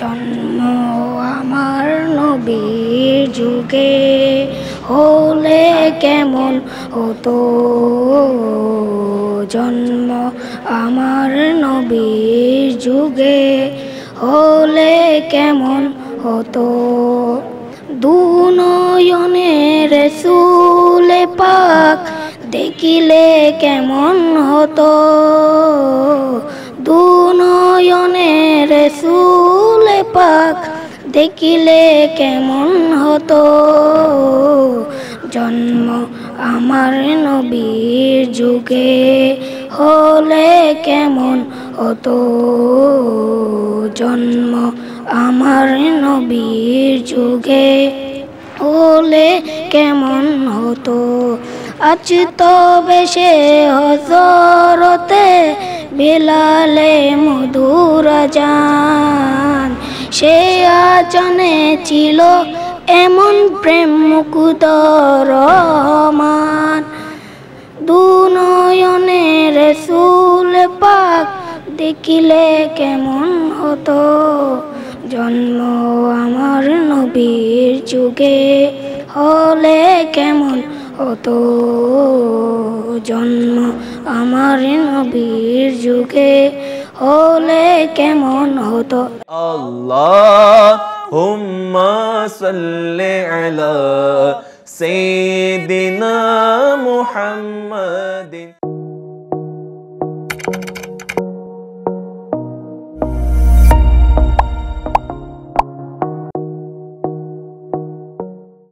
জন্ম আমার নবীর যুগে হলে কেমন হতো, জন্ম আমার নবীর যুগে হলে কেমন হতো। দুনয়নে রাসূল পাক দেখিলে কেমন হতো, দুনয়নে রাসূল পাক দেখিলে কেমন হতো। জন্ম আমার নবীর যুগে হলে কেমন হতো, জন্ম আমার নবীর যুগে হলে কেমন হতো। আজ তবে সে হযরতে বেলালে মধুর আযান, সে আযানে ছিল এমন প্রেম মুগ্ধ রহমান। দুনয়নে রাসূল পাক দেখিলে কেমন হতো, জন্ম আমার নবীর যুগে হলে কেমন হতো, জন্ম আমার নবীর যুগে হলে কেমন হতো। আল্লাহুম্মা সাল্লি আলা সাইয়্যিদিনা মুহাম্মাদিন।